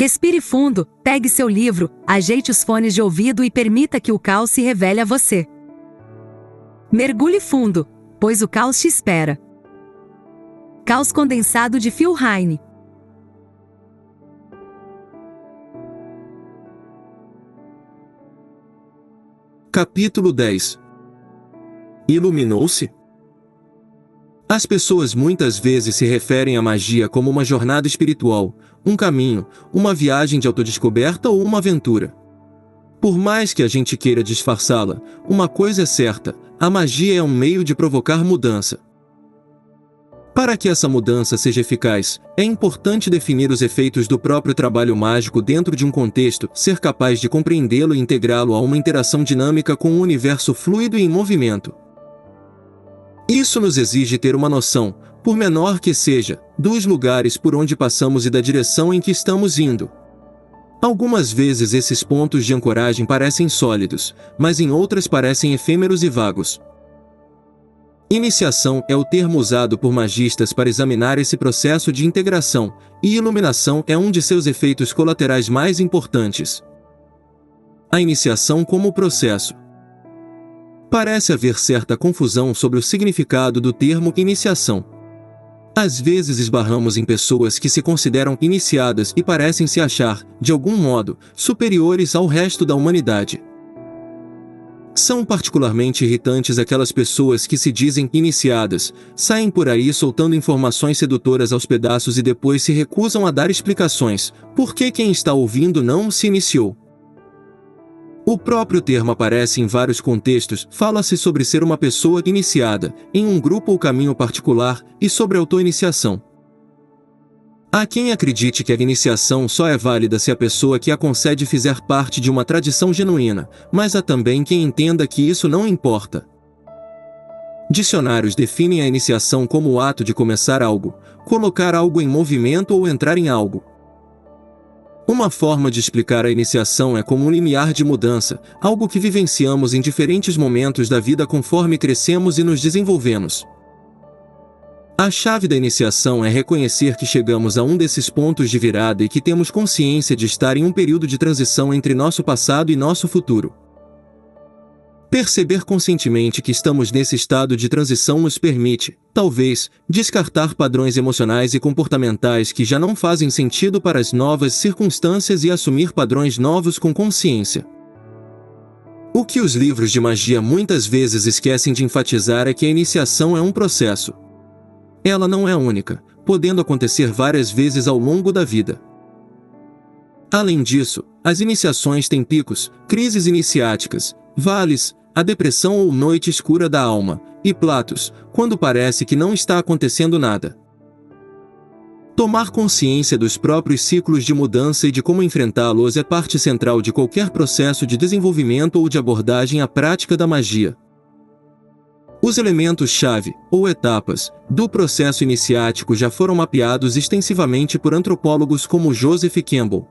Respire fundo, pegue seu livro, ajeite os fones de ouvido e permita que o caos se revele a você. Mergulhe fundo, pois o caos te espera. Caos condensado de Phil Heine. Capítulo 10. Iluminou-se? As pessoas muitas vezes se referem à magia como uma jornada espiritual, um caminho, uma viagem de autodescoberta ou uma aventura. Por mais que a gente queira disfarçá-la, uma coisa é certa: a magia é um meio de provocar mudança. Para que essa mudança seja eficaz, é importante definir os efeitos do próprio trabalho mágico dentro de um contexto, ser capaz de compreendê-lo e integrá-lo a uma interação dinâmica com um universo fluido e em movimento. Isso nos exige ter uma noção, por menor que seja, dos lugares por onde passamos e da direção em que estamos indo. Algumas vezes esses pontos de ancoragem parecem sólidos, mas em outras parecem efêmeros e vagos. Iniciação é o termo usado por magistas para examinar esse processo de integração, e iluminação é um de seus efeitos colaterais mais importantes. A iniciação como processo. Parece haver certa confusão sobre o significado do termo iniciação. Às vezes esbarramos em pessoas que se consideram iniciadas e parecem se achar, de algum modo, superiores ao resto da humanidade. São particularmente irritantes aquelas pessoas que se dizem iniciadas, saem por aí soltando informações sedutoras aos pedaços e depois se recusam a dar explicações, porque quem está ouvindo não se iniciou. O próprio termo aparece em vários contextos, fala-se sobre ser uma pessoa iniciada, em um grupo ou caminho particular, e sobre autoiniciação. Há quem acredite que a iniciação só é válida se a pessoa que a concede fizer parte de uma tradição genuína, mas há também quem entenda que isso não importa. Dicionários definem a iniciação como o ato de começar algo, colocar algo em movimento ou entrar em algo. Uma forma de explicar a iniciação é como um limiar de mudança, algo que vivenciamos em diferentes momentos da vida conforme crescemos e nos desenvolvemos. A chave da iniciação é reconhecer que chegamos a um desses pontos de virada e que temos consciência de estar em um período de transição entre nosso passado e nosso futuro. Perceber conscientemente que estamos nesse estado de transição nos permite, talvez, descartar padrões emocionais e comportamentais que já não fazem sentido para as novas circunstâncias e assumir padrões novos com consciência. O que os livros de magia muitas vezes esquecem de enfatizar é que a iniciação é um processo. Ela não é única, podendo acontecer várias vezes ao longo da vida. Além disso, as iniciações têm picos, crises iniciáticas, vales, a depressão ou noite escura da alma, e platos, quando parece que não está acontecendo nada. Tomar consciência dos próprios ciclos de mudança e de como enfrentá-los é parte central de qualquer processo de desenvolvimento ou de abordagem à prática da magia. Os elementos-chave, ou etapas, do processo iniciático já foram mapeados extensivamente por antropólogos como Joseph Campbell.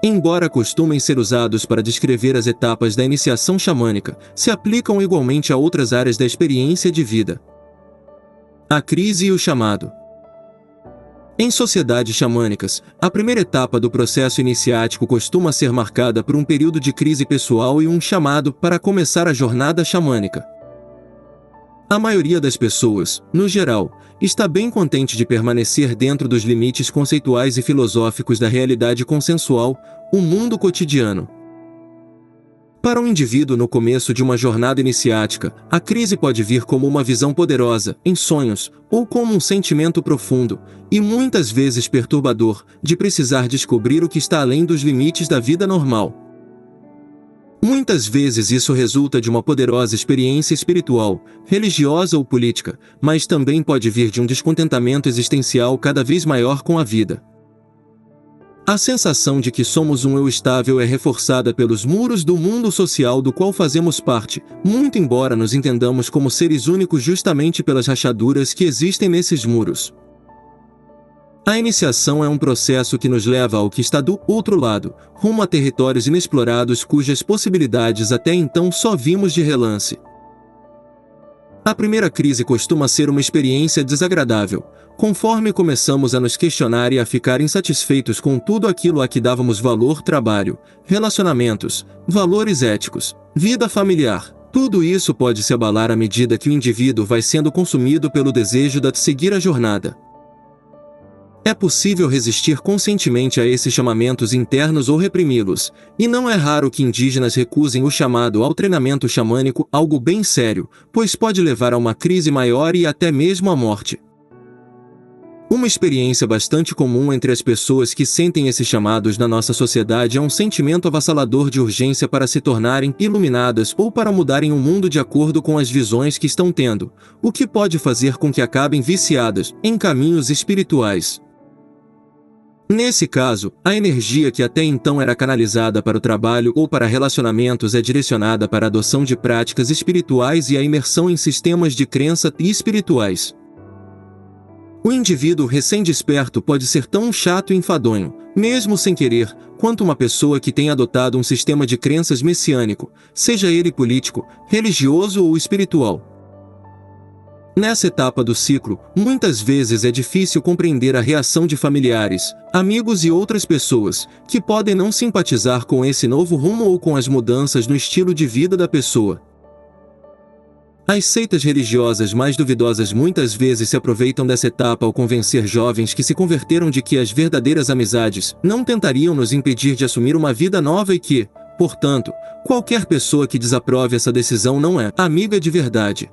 Embora costumem ser usados para descrever as etapas da iniciação xamânica, se aplicam igualmente a outras áreas da experiência de vida. A crise e o chamado. Em sociedades xamânicas, a primeira etapa do processo iniciático costuma ser marcada por um período de crise pessoal e um chamado para começar a jornada xamânica. A maioria das pessoas, no geral, está bem contente de permanecer dentro dos limites conceituais e filosóficos da realidade consensual, o mundo cotidiano. Para um indivíduo no começo de uma jornada iniciática, a crise pode vir como uma visão poderosa, em sonhos, ou como um sentimento profundo, e muitas vezes perturbador, de precisar descobrir o que está além dos limites da vida normal. Muitas vezes isso resulta de uma poderosa experiência espiritual, religiosa ou política, mas também pode vir de um descontentamento existencial cada vez maior com a vida. A sensação de que somos um eu estável é reforçada pelos muros do mundo social do qual fazemos parte, muito embora nos entendamos como seres únicos justamente pelas rachaduras que existem nesses muros. A iniciação é um processo que nos leva ao que está do outro lado, rumo a territórios inexplorados cujas possibilidades até então só vimos de relance. A primeira crise costuma ser uma experiência desagradável, conforme começamos a nos questionar e a ficar insatisfeitos com tudo aquilo a que dávamos valor: trabalho, relacionamentos, valores éticos, vida familiar. Tudo isso pode se abalar à medida que o indivíduo vai sendo consumido pelo desejo de seguir a jornada. É possível resistir conscientemente a esses chamamentos internos ou reprimi-los, e não é raro que indígenas recusem o chamado ao treinamento xamânico, algo bem sério, pois pode levar a uma crise maior e até mesmo à morte. Uma experiência bastante comum entre as pessoas que sentem esses chamados na nossa sociedade é um sentimento avassalador de urgência para se tornarem iluminadas ou para mudarem o mundo de acordo com as visões que estão tendo, o que pode fazer com que acabem viciadas em caminhos espirituais. Nesse caso, a energia que até então era canalizada para o trabalho ou para relacionamentos é direcionada para a adoção de práticas espirituais e a imersão em sistemas de crença espirituais. O indivíduo recém-desperto pode ser tão chato e enfadonho, mesmo sem querer, quanto uma pessoa que tem adotado um sistema de crenças messiânico, seja ele político, religioso ou espiritual. Nessa etapa do ciclo, muitas vezes é difícil compreender a reação de familiares, amigos e outras pessoas, que podem não simpatizar com esse novo rumo ou com as mudanças no estilo de vida da pessoa. As seitas religiosas mais duvidosas muitas vezes se aproveitam dessa etapa ao convencer jovens que se converteram de que as verdadeiras amizades não tentariam nos impedir de assumir uma vida nova e que, portanto, qualquer pessoa que desaprove essa decisão não é amiga de verdade.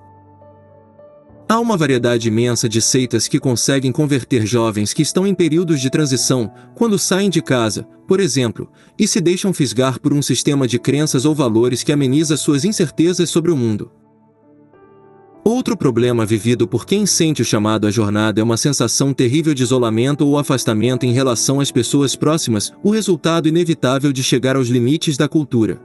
Há uma variedade imensa de seitas que conseguem converter jovens que estão em períodos de transição, quando saem de casa, por exemplo, e se deixam fisgar por um sistema de crenças ou valores que ameniza suas incertezas sobre o mundo. Outro problema vivido por quem sente o chamado à jornada é uma sensação terrível de isolamento ou afastamento em relação às pessoas próximas, o resultado inevitável de chegar aos limites da cultura.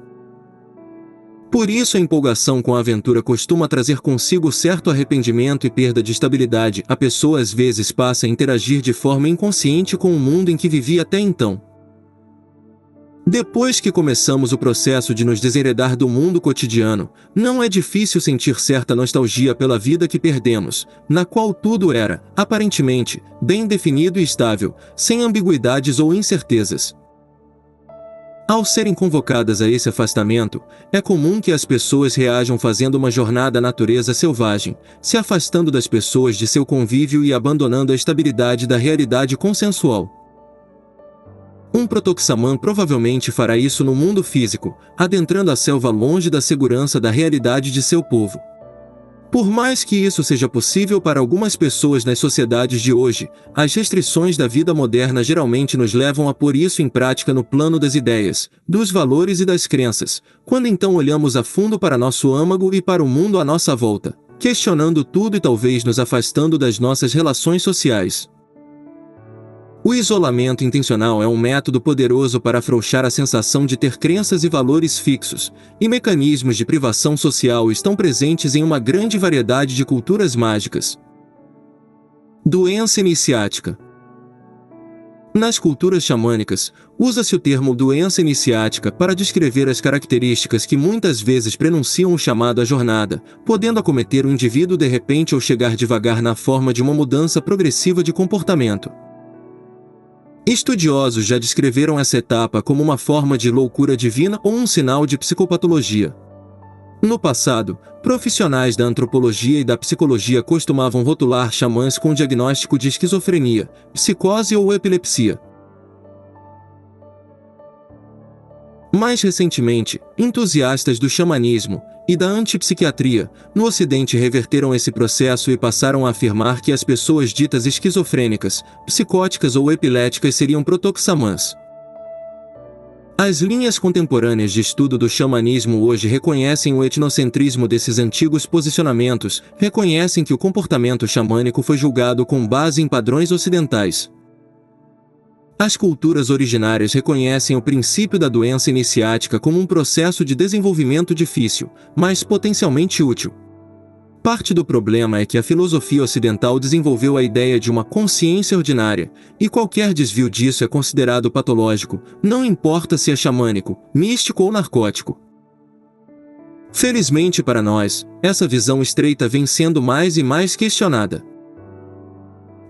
Por isso a empolgação com a aventura costuma trazer consigo certo arrependimento e perda de estabilidade. A pessoa às vezes passa a interagir de forma inconsciente com o mundo em que vivia até então. Depois que começamos o processo de nos desenredar do mundo cotidiano, não é difícil sentir certa nostalgia pela vida que perdemos, na qual tudo era, aparentemente, bem definido e estável, sem ambiguidades ou incertezas. Ao serem convocadas a esse afastamento, é comum que as pessoas reajam fazendo uma jornada à natureza selvagem, se afastando das pessoas de seu convívio e abandonando a estabilidade da realidade consensual. Um protoxamã provavelmente fará isso no mundo físico, adentrando a selva longe da segurança da realidade de seu povo. Por mais que isso seja possível para algumas pessoas nas sociedades de hoje, as restrições da vida moderna geralmente nos levam a pôr isso em prática no plano das ideias, dos valores e das crenças, quando então olhamos a fundo para nosso âmago e para o mundo à nossa volta, questionando tudo e talvez nos afastando das nossas relações sociais. O isolamento intencional é um método poderoso para afrouxar a sensação de ter crenças e valores fixos, e mecanismos de privação social estão presentes em uma grande variedade de culturas mágicas. Doença iniciática. Nas culturas xamânicas, usa-se o termo doença iniciática para descrever as características que muitas vezes prenunciam o chamado à jornada, podendo acometer o indivíduo de repente ou chegar devagar na forma de uma mudança progressiva de comportamento. Estudiosos já descreveram essa etapa como uma forma de loucura divina ou um sinal de psicopatologia. No passado, profissionais da antropologia e da psicologia costumavam rotular xamãs com diagnóstico de esquizofrenia, psicose ou epilepsia. Mais recentemente, entusiastas do xamanismo e da antipsiquiatria no Ocidente reverteram esse processo e passaram a afirmar que as pessoas ditas esquizofrênicas, psicóticas ou epiléticas seriam protoxamãs. As linhas contemporâneas de estudo do xamanismo hoje reconhecem o etnocentrismo desses antigos posicionamentos, reconhecem que o comportamento xamânico foi julgado com base em padrões ocidentais. As culturas originárias reconhecem o princípio da doença iniciática como um processo de desenvolvimento difícil, mas potencialmente útil. Parte do problema é que a filosofia ocidental desenvolveu a ideia de uma consciência ordinária, e qualquer desvio disso é considerado patológico, não importa se é xamânico, místico ou narcótico. Felizmente para nós, essa visão estreita vem sendo mais e mais questionada.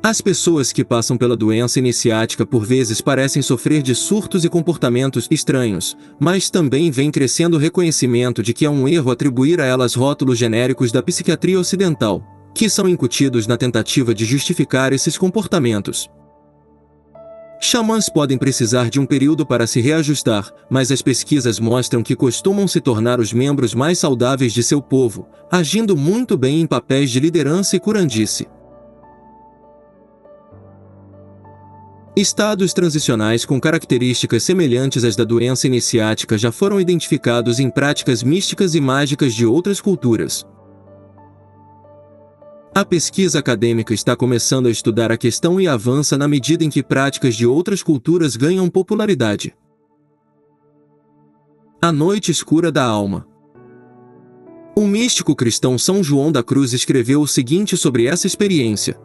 As pessoas que passam pela doença iniciática por vezes parecem sofrer de surtos e comportamentos estranhos, mas também vem crescendo o reconhecimento de que é um erro atribuir a elas rótulos genéricos da psiquiatria ocidental, que são incutidos na tentativa de justificar esses comportamentos. Xamãs podem precisar de um período para se reajustar, mas as pesquisas mostram que costumam se tornar os membros mais saudáveis de seu povo, agindo muito bem em papéis de liderança e curandice. Estados transicionais com características semelhantes às da doença iniciática já foram identificados em práticas místicas e mágicas de outras culturas. A pesquisa acadêmica está começando a estudar a questão e avança na medida em que práticas de outras culturas ganham popularidade. A Noite Escura da Alma. O místico cristão São João da Cruz escreveu o seguinte sobre essa experiência: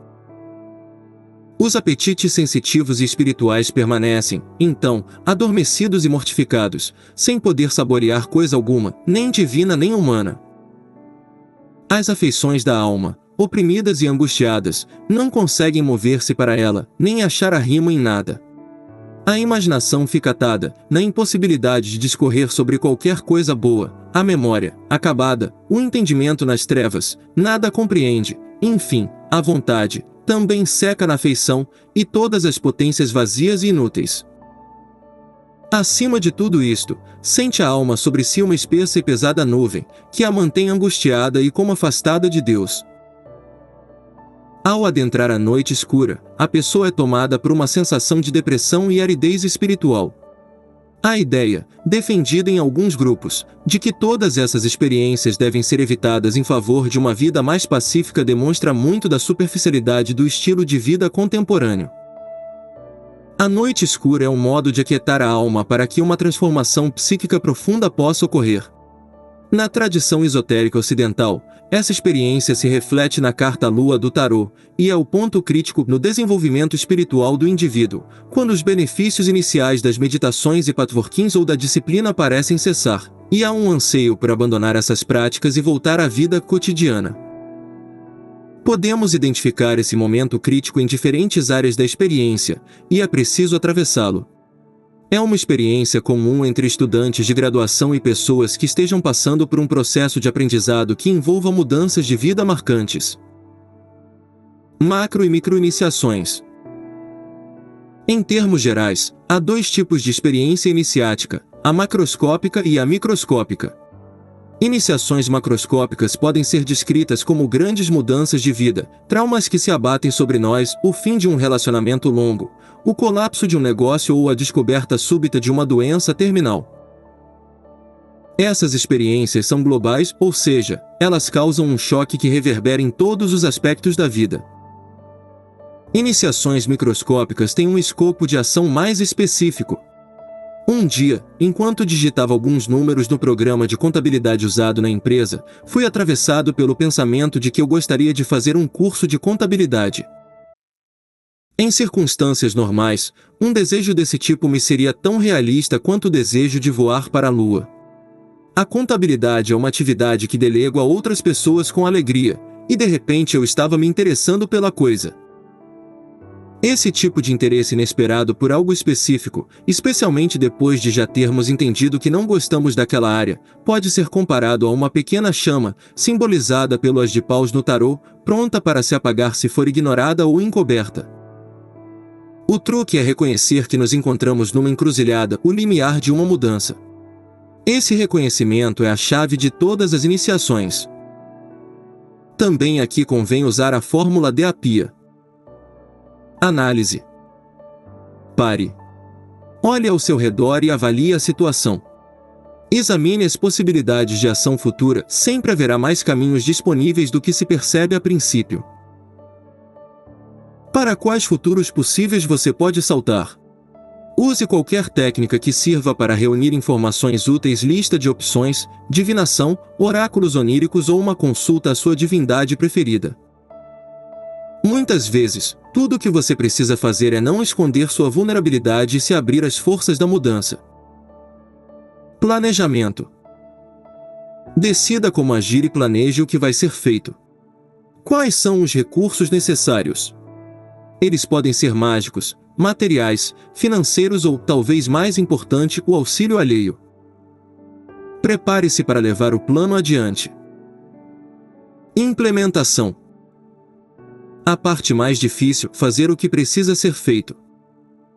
os apetites sensitivos e espirituais permanecem, então, adormecidos e mortificados, sem poder saborear coisa alguma, nem divina nem humana. As afeições da alma, oprimidas e angustiadas, não conseguem mover-se para ela, nem achar arrimo em nada. A imaginação fica atada, na impossibilidade de discorrer sobre qualquer coisa boa, a memória, acabada, o entendimento nas trevas, nada compreende, enfim, a vontade, também seca na afeição, e todas as potências vazias e inúteis. Acima de tudo isto, sente a alma sobre si uma espessa e pesada nuvem, que a mantém angustiada e como afastada de Deus. Ao adentrar a noite escura, a pessoa é tomada por uma sensação de depressão e aridez espiritual. A ideia, defendida em alguns grupos, de que todas essas experiências devem ser evitadas em favor de uma vida mais pacífica demonstra muito da superficialidade do estilo de vida contemporâneo. A noite escura é um modo de aquietar a alma para que uma transformação psíquica profunda possa ocorrer. Na tradição esotérica ocidental, essa experiência se reflete na carta Lua do Tarô, e é o ponto crítico no desenvolvimento espiritual do indivíduo, quando os benefícios iniciais das meditações e patchworkings ou da disciplina parecem cessar, e há um anseio por abandonar essas práticas e voltar à vida cotidiana. Podemos identificar esse momento crítico em diferentes áreas da experiência, e é preciso atravessá-lo. É uma experiência comum entre estudantes de graduação e pessoas que estejam passando por um processo de aprendizado que envolva mudanças de vida marcantes. Macro e microiniciações. Em termos gerais, há dois tipos de experiência iniciática, a macroscópica e a microscópica. Iniciações macroscópicas podem ser descritas como grandes mudanças de vida, traumas que se abatem sobre nós, o fim de um relacionamento longo, o colapso de um negócio ou a descoberta súbita de uma doença terminal. Essas experiências são globais, ou seja, elas causam um choque que reverbera em todos os aspectos da vida. Iniciações microscópicas têm um escopo de ação mais específico. Um dia, enquanto digitava alguns números no programa de contabilidade usado na empresa, fui atravessado pelo pensamento de que eu gostaria de fazer um curso de contabilidade. Em circunstâncias normais, um desejo desse tipo me seria tão realista quanto o desejo de voar para a Lua. A contabilidade é uma atividade que delego a outras pessoas com alegria, e de repente eu estava me interessando pela coisa. Esse tipo de interesse inesperado por algo específico, especialmente depois de já termos entendido que não gostamos daquela área, pode ser comparado a uma pequena chama, simbolizada pelo as de paus no tarô, pronta para se apagar se for ignorada ou encoberta. O truque é reconhecer que nos encontramos numa encruzilhada, o limiar de uma mudança. Esse reconhecimento é a chave de todas as iniciações. Também aqui convém usar a fórmula de Apia. Análise. Pare. Olhe ao seu redor e avalie a situação. Examine as possibilidades de ação futura, sempre haverá mais caminhos disponíveis do que se percebe a princípio. Para quais futuros possíveis você pode saltar? Use qualquer técnica que sirva para reunir informações úteis, lista de opções, divinação, oráculos oníricos ou uma consulta à sua divindade preferida. Muitas vezes, tudo o que você precisa fazer é não esconder sua vulnerabilidade e se abrir às forças da mudança. Planejamento. Decida como agir e planeje o que vai ser feito. Quais são os recursos necessários? Eles podem ser mágicos, materiais, financeiros ou, talvez mais importante, o auxílio alheio. Prepare-se para levar o plano adiante. Implementação. A parte mais difícil, fazer o que precisa ser feito.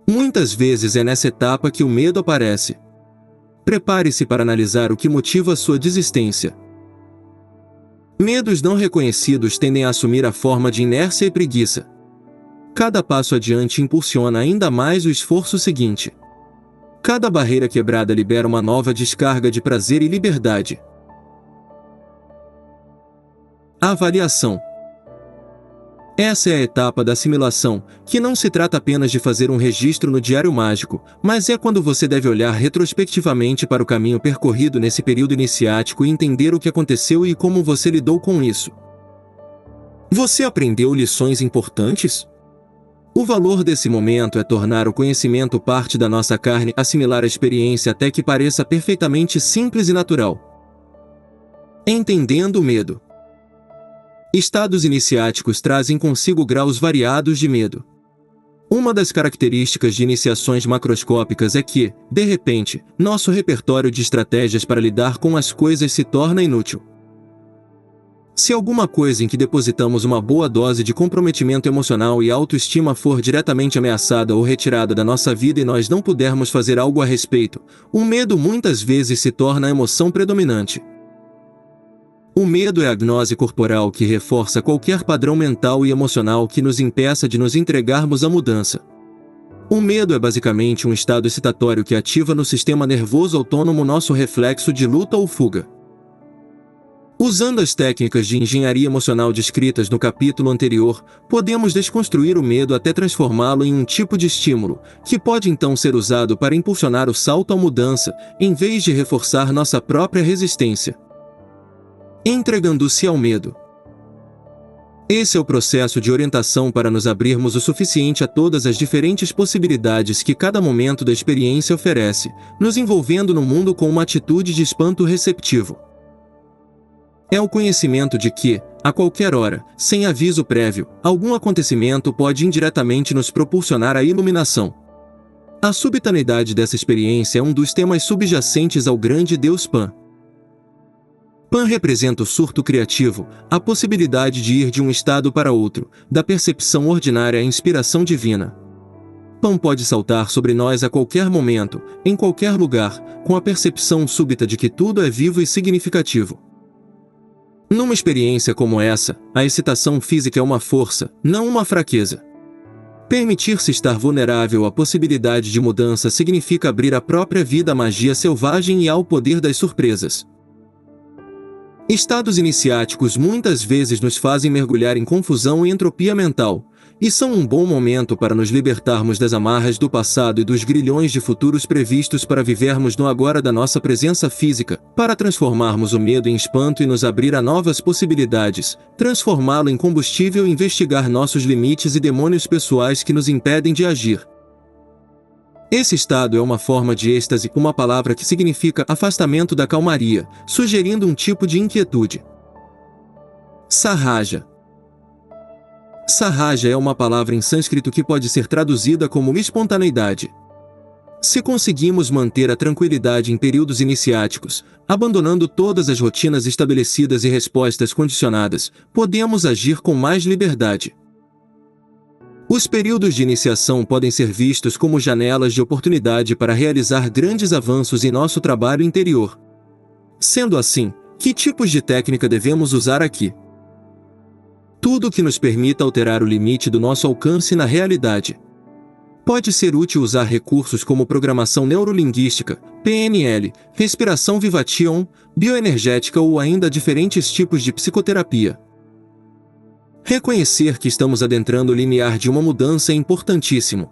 Muitas vezes é nessa etapa que o medo aparece. Prepare-se para analisar o que motiva a sua desistência. Medos não reconhecidos tendem a assumir a forma de inércia e preguiça. Cada passo adiante impulsiona ainda mais o esforço seguinte. Cada barreira quebrada libera uma nova descarga de prazer e liberdade. Avaliação. Essa é a etapa da assimilação, que não se trata apenas de fazer um registro no diário mágico, mas é quando você deve olhar retrospectivamente para o caminho percorrido nesse período iniciático e entender o que aconteceu e como você lidou com isso. Você aprendeu lições importantes? O valor desse momento é tornar o conhecimento parte da nossa carne, assimilar a experiência até que pareça perfeitamente simples e natural. Entendendo o medo. Estados iniciáticos trazem consigo graus variados de medo. Uma das características de iniciações macroscópicas é que, de repente, nosso repertório de estratégias para lidar com as coisas se torna inútil. Se alguma coisa em que depositamos uma boa dose de comprometimento emocional e autoestima for diretamente ameaçada ou retirada da nossa vida e nós não pudermos fazer algo a respeito, o medo muitas vezes se torna a emoção predominante. O medo é a gnose corporal que reforça qualquer padrão mental e emocional que nos impeça de nos entregarmos à mudança. O medo é basicamente um estado excitatório que ativa no sistema nervoso autônomo nosso reflexo de luta ou fuga. Usando as técnicas de engenharia emocional descritas no capítulo anterior, podemos desconstruir o medo até transformá-lo em um tipo de estímulo, que pode então ser usado para impulsionar o salto à mudança, em vez de reforçar nossa própria resistência. Entregando-se ao medo. Esse é o processo de orientação para nos abrirmos o suficiente a todas as diferentes possibilidades que cada momento da experiência oferece, nos envolvendo no mundo com uma atitude de espanto receptivo. É o conhecimento de que, a qualquer hora, sem aviso prévio, algum acontecimento pode indiretamente nos propulsionar à iluminação. A subitaneidade dessa experiência é um dos temas subjacentes ao grande Deus Pan. Pan representa o surto criativo, a possibilidade de ir de um estado para outro, da percepção ordinária à inspiração divina. Pan pode saltar sobre nós a qualquer momento, em qualquer lugar, com a percepção súbita de que tudo é vivo e significativo. Numa experiência como essa, a excitação física é uma força, não uma fraqueza. Permitir-se estar vulnerável à possibilidade de mudança significa abrir a própria vida à magia selvagem e ao poder das surpresas. Estados iniciáticos muitas vezes nos fazem mergulhar em confusão e entropia mental, e são um bom momento para nos libertarmos das amarras do passado e dos grilhões de futuros previstos para vivermos no agora da nossa presença física, para transformarmos o medo em espanto e nos abrir a novas possibilidades, transformá-lo em combustível e investigar nossos limites e demônios pessoais que nos impedem de agir. Esse estado é uma forma de êxtase, uma palavra que significa afastamento da calmaria, sugerindo um tipo de inquietude. Sahaja. Sahaja é uma palavra em sânscrito que pode ser traduzida como espontaneidade. Se conseguimos manter a tranquilidade em períodos iniciáticos, abandonando todas as rotinas estabelecidas e respostas condicionadas, podemos agir com mais liberdade. Os períodos de iniciação podem ser vistos como janelas de oportunidade para realizar grandes avanços em nosso trabalho interior. Sendo assim, que tipos de técnica devemos usar aqui? Tudo que nos permita alterar o limite do nosso alcance na realidade. Pode ser útil usar recursos como programação neurolinguística, PNL, respiração vivation, bioenergética ou ainda diferentes tipos de psicoterapia. Reconhecer que estamos adentrando o limiar de uma mudança é importantíssimo.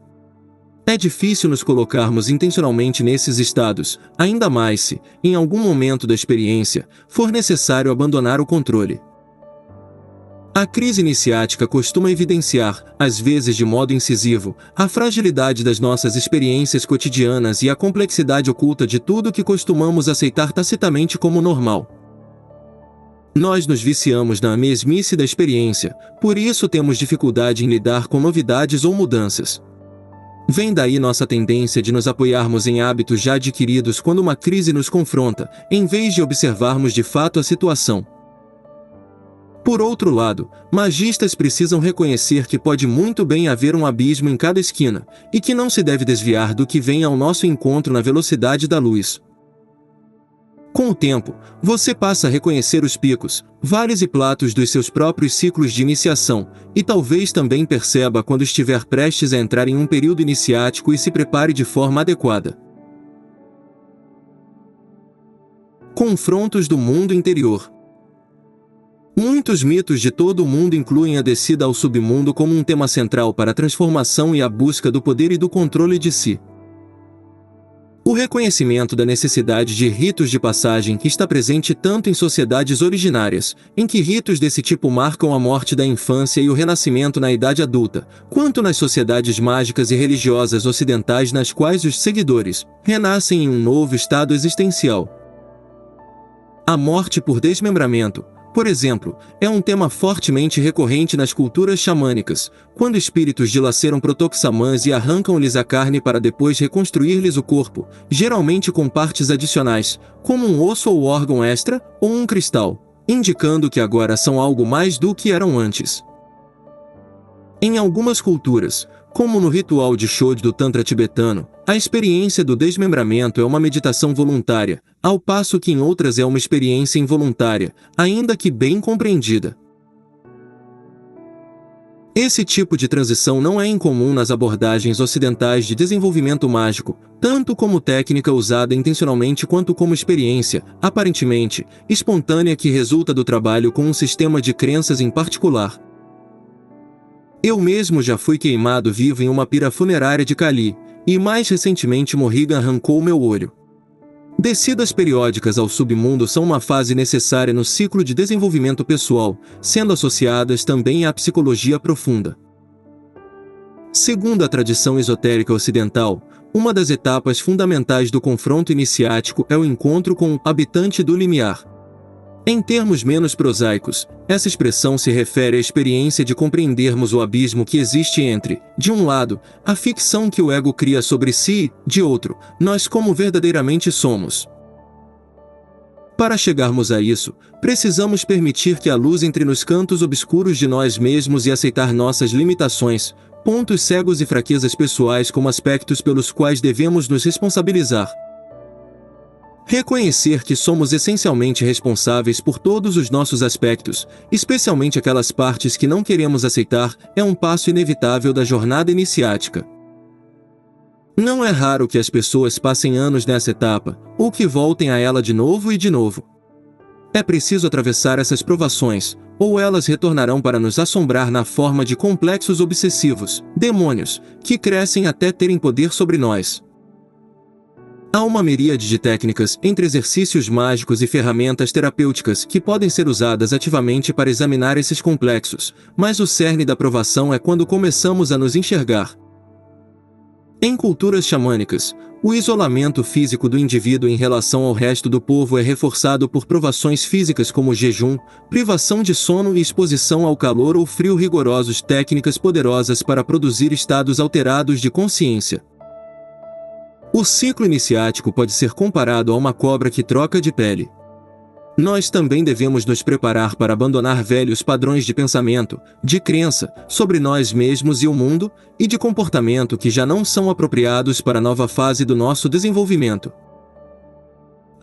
É difícil nos colocarmos intencionalmente nesses estados, ainda mais se, em algum momento da experiência, for necessário abandonar o controle. A crise iniciática costuma evidenciar, às vezes de modo incisivo, a fragilidade das nossas experiências cotidianas e a complexidade oculta de tudo que costumamos aceitar tacitamente como normal. Nós nos viciamos na mesmice da experiência, por isso temos dificuldade em lidar com novidades ou mudanças. Vem daí nossa tendência de nos apoiarmos em hábitos já adquiridos quando uma crise nos confronta, em vez de observarmos de fato a situação. Por outro lado, magistas precisam reconhecer que pode muito bem haver um abismo em cada esquina, e que não se deve desviar do que vem ao nosso encontro na velocidade da luz. Com o tempo, você passa a reconhecer os picos, vales e platos dos seus próprios ciclos de iniciação, e talvez também perceba quando estiver prestes a entrar em um período iniciático e se prepare de forma adequada. Confrontos do mundo interior. Muitos mitos de todo o mundo incluem a descida ao submundo como um tema central para a transformação e a busca do poder e do controle de si. O reconhecimento da necessidade de ritos de passagem que está presente tanto em sociedades originárias, em que ritos desse tipo marcam a morte da infância e o renascimento na idade adulta, quanto nas sociedades mágicas e religiosas ocidentais nas quais os seguidores renascem em um novo estado existencial. A morte por desmembramento, por exemplo, é um tema fortemente recorrente nas culturas xamânicas, quando espíritos dilaceram protoxamãs e arrancam-lhes a carne para depois reconstruir-lhes o corpo, geralmente com partes adicionais, como um osso ou órgão extra, ou um cristal, indicando que agora são algo mais do que eram antes. Em algumas culturas, como no ritual de Shodhya do Tantra tibetano, a experiência do desmembramento é uma meditação voluntária, ao passo que em outras é uma experiência involuntária, ainda que bem compreendida. Esse tipo de transição não é incomum nas abordagens ocidentais de desenvolvimento mágico, tanto como técnica usada intencionalmente quanto como experiência, aparentemente, espontânea que resulta do trabalho com um sistema de crenças em particular. Eu mesmo já fui queimado vivo em uma pira funerária de Kali, e mais recentemente Morrigan arrancou meu olho. Descidas periódicas ao submundo são uma fase necessária no ciclo de desenvolvimento pessoal, sendo associadas também à psicologia profunda. Segundo a tradição esotérica ocidental, uma das etapas fundamentais do confronto iniciático é o encontro com o habitante do limiar. Em termos menos prosaicos, essa expressão se refere à experiência de compreendermos o abismo que existe entre, de um lado, a ficção que o ego cria sobre si, de outro, nós como verdadeiramente somos. Para chegarmos a isso, precisamos permitir que a luz entre nos cantos obscuros de nós mesmos e aceitar nossas limitações, pontos cegos e fraquezas pessoais como aspectos pelos quais devemos nos responsabilizar. Reconhecer que somos essencialmente responsáveis por todos os nossos aspectos, especialmente aquelas partes que não queremos aceitar, é um passo inevitável da jornada iniciática. Não é raro que as pessoas passem anos nessa etapa, ou que voltem a ela de novo e de novo. É preciso atravessar essas provações, ou elas retornarão para nos assombrar na forma de complexos obsessivos, demônios, que crescem até terem poder sobre nós. Há uma miríade de técnicas, entre exercícios mágicos e ferramentas terapêuticas que podem ser usadas ativamente para examinar esses complexos, mas o cerne da provação é quando começamos a nos enxergar. Em culturas xamânicas, o isolamento físico do indivíduo em relação ao resto do povo é reforçado por provações físicas como jejum, privação de sono e exposição ao calor ou frio rigorosos, técnicas poderosas para produzir estados alterados de consciência. O ciclo iniciático pode ser comparado a uma cobra que troca de pele. Nós também devemos nos preparar para abandonar velhos padrões de pensamento, de crença, sobre nós mesmos e o mundo, e de comportamento que já não são apropriados para a nova fase do nosso desenvolvimento.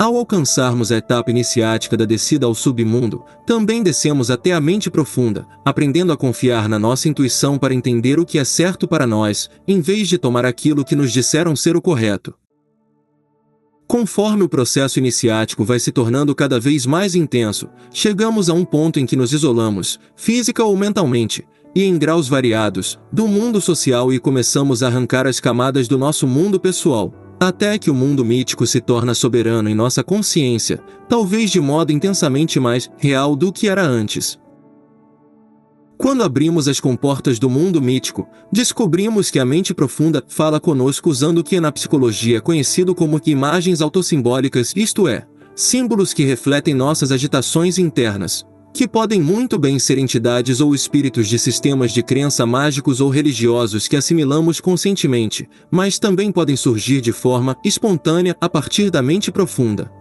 Ao alcançarmos a etapa iniciática da descida ao submundo, também descemos até a mente profunda, aprendendo a confiar na nossa intuição para entender o que é certo para nós, em vez de tomar aquilo que nos disseram ser o correto. Conforme o processo iniciático vai se tornando cada vez mais intenso, chegamos a um ponto em que nos isolamos, física ou mentalmente, e em graus variados, do mundo social e começamos a arrancar as camadas do nosso mundo pessoal, até que o mundo mítico se torna soberano em nossa consciência, talvez de modo intensamente mais real do que era antes. Quando abrimos as comportas do mundo mítico, descobrimos que a mente profunda fala conosco usando o que na psicologia é conhecido como imagens autossimbólicas, isto é, símbolos que refletem nossas agitações internas, que podem muito bem ser entidades ou espíritos de sistemas de crença mágicos ou religiosos que assimilamos conscientemente, mas também podem surgir de forma espontânea a partir da mente profunda.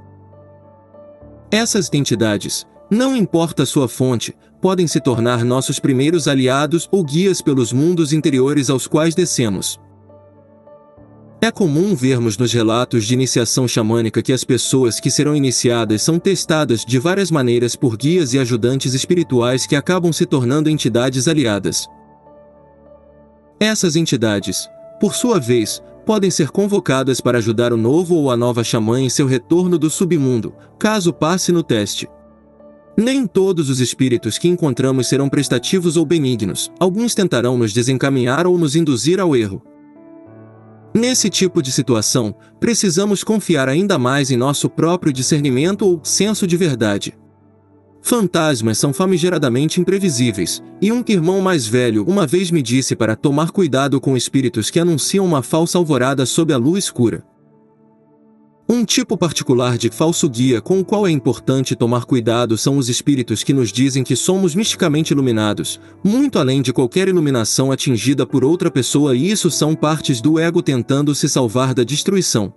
Essas entidades, não importa a sua fonte, podem se tornar nossos primeiros aliados ou guias pelos mundos interiores aos quais descemos. É comum vermos nos relatos de iniciação xamânica que as pessoas que serão iniciadas são testadas de várias maneiras por guias e ajudantes espirituais que acabam se tornando entidades aliadas. Essas entidades, por sua vez, podem ser convocadas para ajudar o novo ou a nova xamã em seu retorno do submundo, caso passe no teste. Nem todos os espíritos que encontramos serão prestativos ou benignos, alguns tentarão nos desencaminhar ou nos induzir ao erro. Nesse tipo de situação, precisamos confiar ainda mais em nosso próprio discernimento ou senso de verdade. Fantasmas são famigeradamente imprevisíveis, e um irmão mais velho uma vez me disse para tomar cuidado com espíritos que anunciam uma falsa alvorada sob a lua escura. Um tipo particular de falso guia com o qual é importante tomar cuidado são os espíritos que nos dizem que somos misticamente iluminados, muito além de qualquer iluminação atingida por outra pessoa, e isso são partes do ego tentando se salvar da destruição.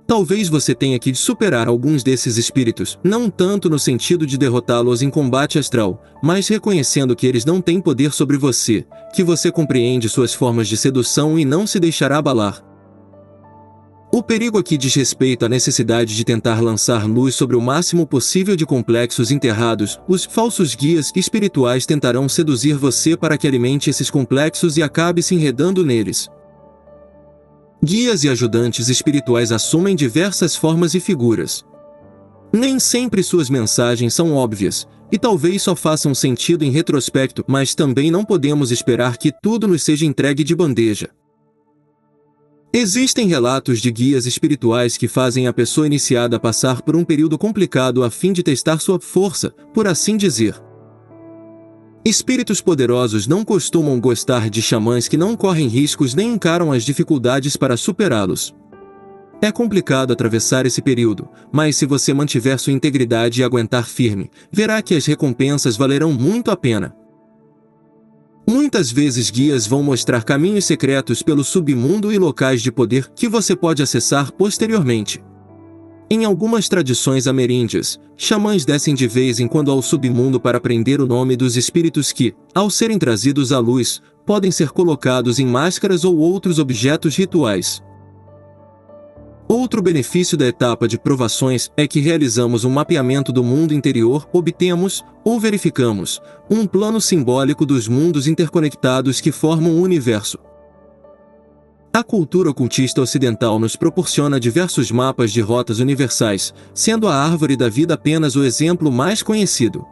Talvez você tenha que superar alguns desses espíritos, não tanto no sentido de derrotá-los em combate astral, mas reconhecendo que eles não têm poder sobre você, que você compreende suas formas de sedução e não se deixará abalar. O perigo aqui diz respeito à necessidade de tentar lançar luz sobre o máximo possível de complexos enterrados. Os falsos guias espirituais tentarão seduzir você para que alimente esses complexos e acabe se enredando neles. Guias e ajudantes espirituais assumem diversas formas e figuras. Nem sempre suas mensagens são óbvias, e talvez só façam sentido em retrospecto, mas também não podemos esperar que tudo nos seja entregue de bandeja. Existem relatos de guias espirituais que fazem a pessoa iniciada passar por um período complicado a fim de testar sua força, por assim dizer. Espíritos poderosos não costumam gostar de xamãs que não correm riscos nem encaram as dificuldades para superá-los. É complicado atravessar esse período, mas se você mantiver sua integridade e aguentar firme, verá que as recompensas valerão muito a pena. Muitas vezes guias vão mostrar caminhos secretos pelo submundo e locais de poder que você pode acessar posteriormente. Em algumas tradições ameríndias, xamãs descem de vez em quando ao submundo para aprender o nome dos espíritos que, ao serem trazidos à luz, podem ser colocados em máscaras ou outros objetos rituais. Outro benefício da etapa de provações é que realizamos um mapeamento do mundo interior, obtemos, ou verificamos, um plano simbólico dos mundos interconectados que formam o universo. A cultura ocultista ocidental nos proporciona diversos mapas de rotas universais, sendo a árvore da vida apenas o exemplo mais conhecido.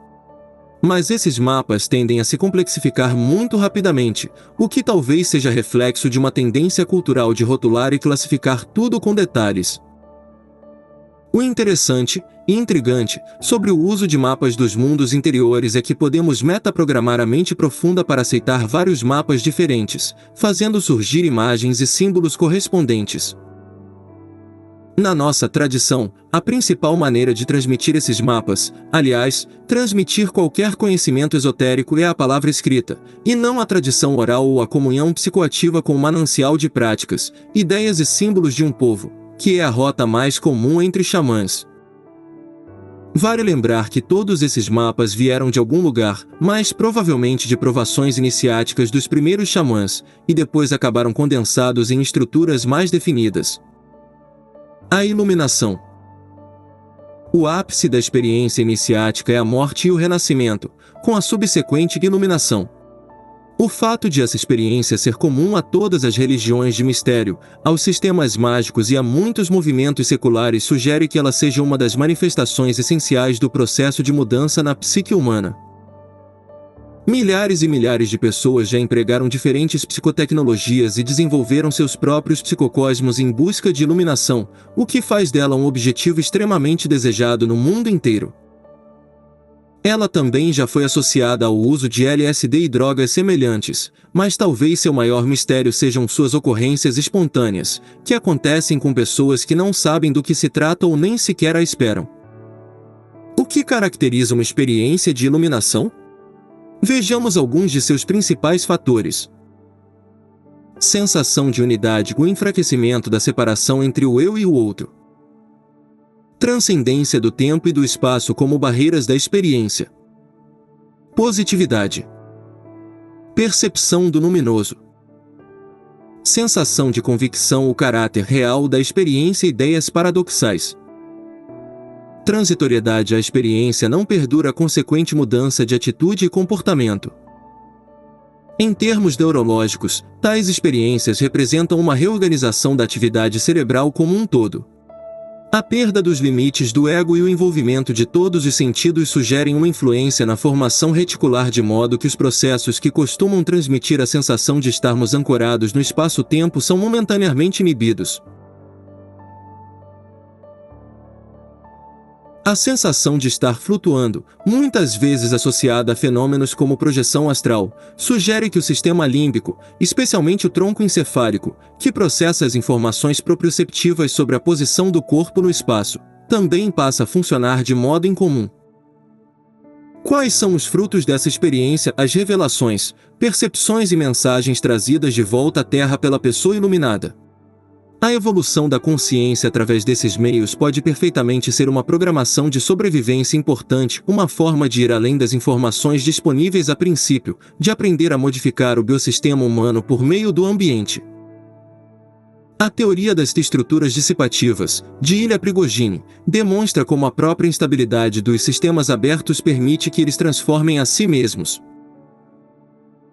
Mas esses mapas tendem a se complexificar muito rapidamente, o que talvez seja reflexo de uma tendência cultural de rotular e classificar tudo com detalhes. O interessante e intrigante sobre o uso de mapas dos mundos interiores é que podemos metaprogramar a mente profunda para aceitar vários mapas diferentes, fazendo surgir imagens e símbolos correspondentes. Na nossa tradição, a principal maneira de transmitir esses mapas, aliás, transmitir qualquer conhecimento esotérico, é a palavra escrita, e não a tradição oral ou a comunhão psicoativa com o manancial de práticas, ideias e símbolos de um povo, que é a rota mais comum entre xamãs. Vale lembrar que todos esses mapas vieram de algum lugar, mais provavelmente de provações iniciáticas dos primeiros xamãs, e depois acabaram condensados em estruturas mais definidas. A iluminação. O ápice da experiência iniciática é a morte e o renascimento, com a subsequente iluminação. O fato de essa experiência ser comum a todas as religiões de mistério, aos sistemas mágicos e a muitos movimentos seculares sugere que ela seja uma das manifestações essenciais do processo de mudança na psique humana. Milhares e milhares de pessoas já empregaram diferentes psicotecnologias e desenvolveram seus próprios psicocosmos em busca de iluminação, o que faz dela um objetivo extremamente desejado no mundo inteiro. Ela também já foi associada ao uso de LSD e drogas semelhantes, mas talvez seu maior mistério sejam suas ocorrências espontâneas, que acontecem com pessoas que não sabem do que se trata ou nem sequer a esperam. O que caracteriza uma experiência de iluminação? Vejamos alguns de seus principais fatores. Sensação de unidade com enfraquecimento da separação entre o eu e o outro. Transcendência do tempo e do espaço como barreiras da experiência. Positividade. Percepção do luminoso. Sensação de convicção. O caráter real da experiência. Ideias paradoxais. Transitoriedade. A experiência não perdura. Consequente mudança de atitude e comportamento. Em termos neurológicos, tais experiências representam uma reorganização da atividade cerebral como um todo. A perda dos limites do ego e o envolvimento de todos os sentidos sugerem uma influência na formação reticular, de modo que os processos que costumam transmitir a sensação de estarmos ancorados no espaço-tempo são momentaneamente inibidos. A sensação de estar flutuando, muitas vezes associada a fenômenos como projeção astral, sugere que o sistema límbico, especialmente o tronco encefálico, que processa as informações proprioceptivas sobre a posição do corpo no espaço, também passa a funcionar de modo incomum. Quais são os frutos dessa experiência? As revelações, percepções e mensagens trazidas de volta à Terra pela pessoa iluminada. A evolução da consciência através desses meios pode perfeitamente ser uma programação de sobrevivência importante, uma forma de ir além das informações disponíveis a princípio, de aprender a modificar o biossistema humano por meio do ambiente. A teoria das estruturas dissipativas, de Ilya Prigogine, demonstra como a própria instabilidade dos sistemas abertos permite que eles transformem a si mesmos.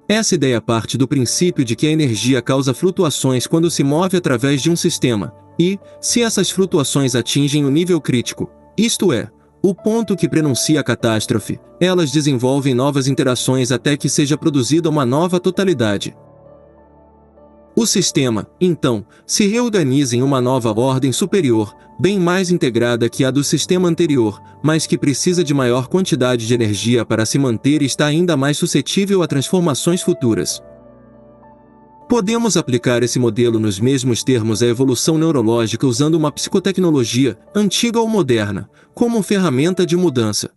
Essa ideia parte do princípio de que a energia causa flutuações quando se move através de um sistema, e, se essas flutuações atingem o nível crítico, isto é, o ponto que prenuncia a catástrofe, elas desenvolvem novas interações até que seja produzida uma nova totalidade. O sistema, então, se reorganiza em uma nova ordem superior, bem mais integrada que a do sistema anterior, mas que precisa de maior quantidade de energia para se manter e está ainda mais suscetível a transformações futuras. Podemos aplicar esse modelo nos mesmos termos à evolução neurológica usando uma psicotecnologia, antiga ou moderna, como ferramenta de mudança.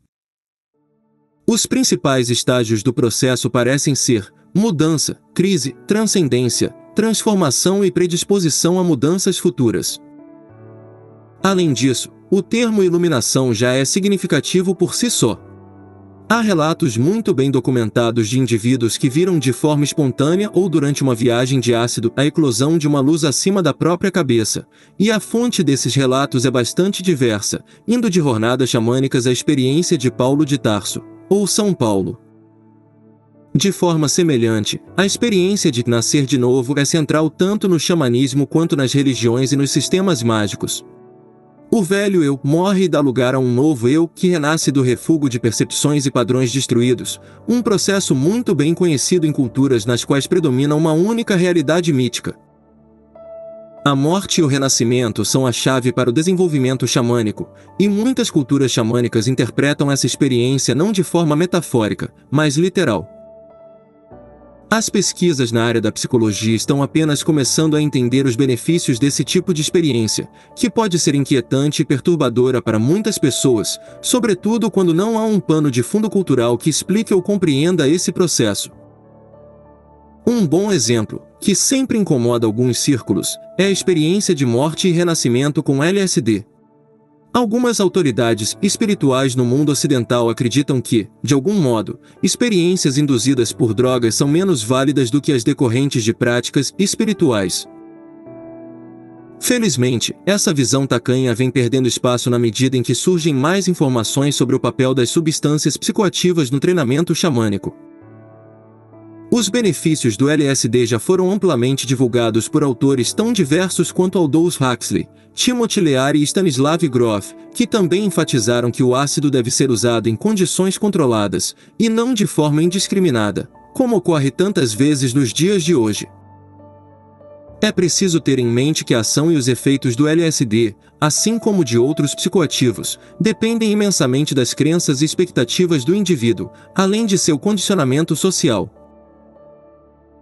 Os principais estágios do processo parecem ser mudança, crise, transcendência, transformação e predisposição a mudanças futuras. Além disso, o termo iluminação já é significativo por si só. Há relatos muito bem documentados de indivíduos que viram de forma espontânea ou durante uma viagem de ácido a eclosão de uma luz acima da própria cabeça, e a fonte desses relatos é bastante diversa, indo de jornadas xamânicas à experiência de Paulo de Tarso, ou São Paulo. De forma semelhante, a experiência de nascer de novo é central tanto no xamanismo quanto nas religiões e nos sistemas mágicos. O velho eu morre e dá lugar a um novo eu que renasce do refúgio de percepções e padrões destruídos, um processo muito bem conhecido em culturas nas quais predomina uma única realidade mítica. A morte e o renascimento são a chave para o desenvolvimento xamânico, e muitas culturas xamânicas interpretam essa experiência não de forma metafórica, mas literal. As pesquisas na área da psicologia estão apenas começando a entender os benefícios desse tipo de experiência, que pode ser inquietante e perturbadora para muitas pessoas, sobretudo quando não há um pano de fundo cultural que explique ou compreenda esse processo. Um bom exemplo, que sempre incomoda alguns círculos, é a experiência de morte e renascimento com LSD. Algumas autoridades espirituais no mundo ocidental acreditam que, de algum modo, experiências induzidas por drogas são menos válidas do que as decorrentes de práticas espirituais. Felizmente, essa visão tacanha vem perdendo espaço na medida em que surgem mais informações sobre o papel das substâncias psicoativas no treinamento xamânico. Os benefícios do LSD já foram amplamente divulgados por autores tão diversos quanto Aldous Huxley, Timothy Leary e Stanislav Grof, que também enfatizaram que o ácido deve ser usado em condições controladas, e não de forma indiscriminada, como ocorre tantas vezes nos dias de hoje. É preciso ter em mente que a ação e os efeitos do LSD, assim como de outros psicoativos, dependem imensamente das crenças e expectativas do indivíduo, além de seu condicionamento social.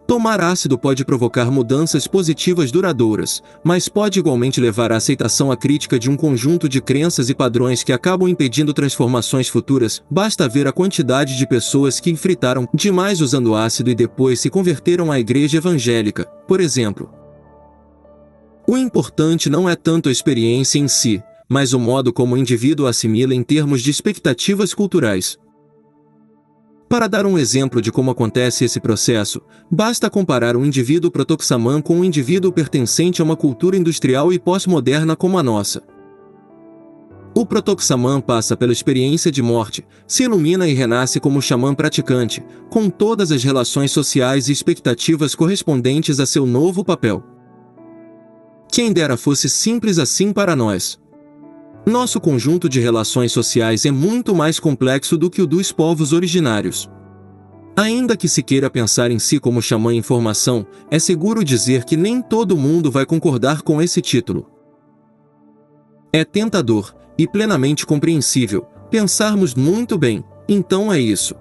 Tomar ácido pode provocar mudanças positivas duradouras, mas pode igualmente levar à aceitação à crítica de um conjunto de crenças e padrões que acabam impedindo transformações futuras. Basta ver a quantidade de pessoas que fritaram demais usando ácido e depois se converteram à igreja evangélica, por exemplo. O importante não é tanto a experiência em si, mas o modo como o indivíduo assimila em termos de expectativas culturais. Para dar um exemplo de como acontece esse processo, basta comparar um indivíduo protoxamã com um indivíduo pertencente a uma cultura industrial e pós-moderna como a nossa. O protoxamã passa pela experiência de morte, se ilumina e renasce como xamã praticante, com todas as relações sociais e expectativas correspondentes a seu novo papel. Quem dera fosse simples assim para nós. Nosso conjunto de relações sociais é muito mais complexo do que o dos povos originários. Ainda que se queira pensar em si como xamã em formação, é seguro dizer que nem todo mundo vai concordar com esse título. É tentador, e plenamente compreensível, pensarmos muito bem, então é isso.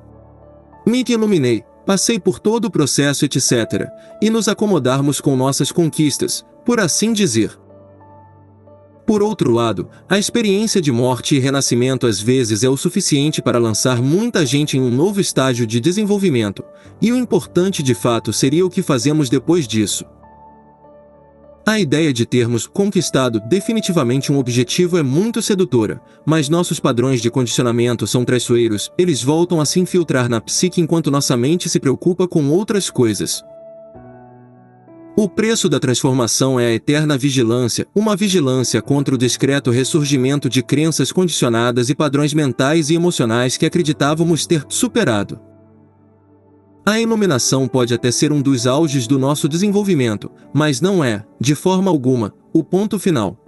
Me iluminei, passei por todo o processo etc., e nos acomodarmos com nossas conquistas, por assim dizer. Por outro lado, a experiência de morte e renascimento às vezes é o suficiente para lançar muita gente em um novo estágio de desenvolvimento, e o importante de fato seria o que fazemos depois disso. A ideia de termos conquistado definitivamente um objetivo é muito sedutora, mas nossos padrões de condicionamento são traiçoeiros, eles voltam a se infiltrar na psique enquanto nossa mente se preocupa com outras coisas. O preço da transformação é a eterna vigilância, uma vigilância contra o discreto ressurgimento de crenças condicionadas e padrões mentais e emocionais que acreditávamos ter superado. A iluminação pode até ser um dos auges do nosso desenvolvimento, mas não é, de forma alguma, o ponto final.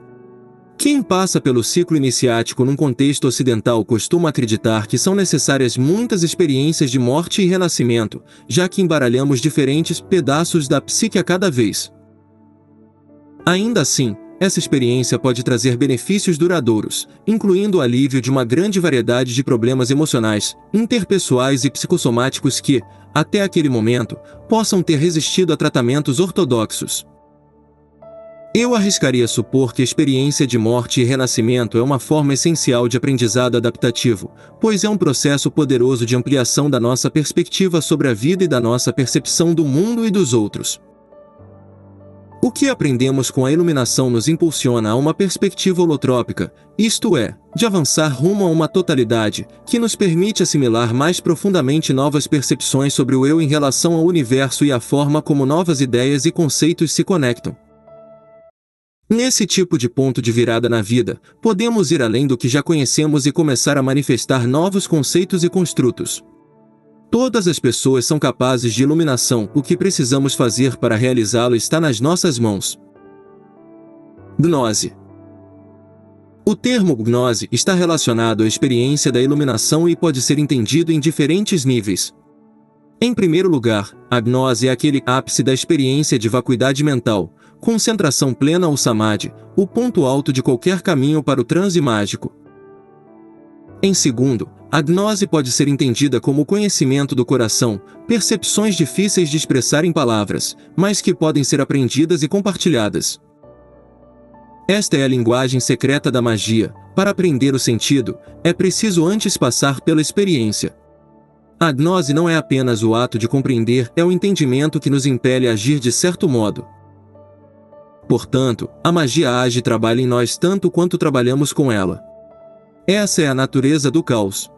Quem passa pelo ciclo iniciático num contexto ocidental costuma acreditar que são necessárias muitas experiências de morte e renascimento, já que embaralhamos diferentes pedaços da psique a cada vez. Ainda assim, essa experiência pode trazer benefícios duradouros, incluindo o alívio de uma grande variedade de problemas emocionais, interpessoais e psicossomáticos que, até aquele momento, possam ter resistido a tratamentos ortodoxos. Eu arriscaria supor que a experiência de morte e renascimento é uma forma essencial de aprendizado adaptativo, pois é um processo poderoso de ampliação da nossa perspectiva sobre a vida e da nossa percepção do mundo e dos outros. O que aprendemos com a iluminação nos impulsiona a uma perspectiva holotrópica, isto é, de avançar rumo a uma totalidade, que nos permite assimilar mais profundamente novas percepções sobre o eu em relação ao universo e a forma como novas ideias e conceitos se conectam. Nesse tipo de ponto de virada na vida, podemos ir além do que já conhecemos e começar a manifestar novos conceitos e construtos. Todas as pessoas são capazes de iluminação, o que precisamos fazer para realizá-lo está nas nossas mãos. Gnose. O termo gnose está relacionado à experiência da iluminação e pode ser entendido em diferentes níveis. Em primeiro lugar, a gnose é aquele ápice da experiência de vacuidade mental, concentração plena ou samadhi, o ponto alto de qualquer caminho para o transe mágico. Em segundo, a gnose pode ser entendida como o conhecimento do coração, percepções difíceis de expressar em palavras, mas que podem ser aprendidas e compartilhadas. Esta é a linguagem secreta da magia. Para aprender o sentido, é preciso antes passar pela experiência. A gnose não é apenas o ato de compreender, é o entendimento que nos impele a agir de certo modo. Portanto, a magia age e trabalha em nós tanto quanto trabalhamos com ela. Essa é a natureza do caos.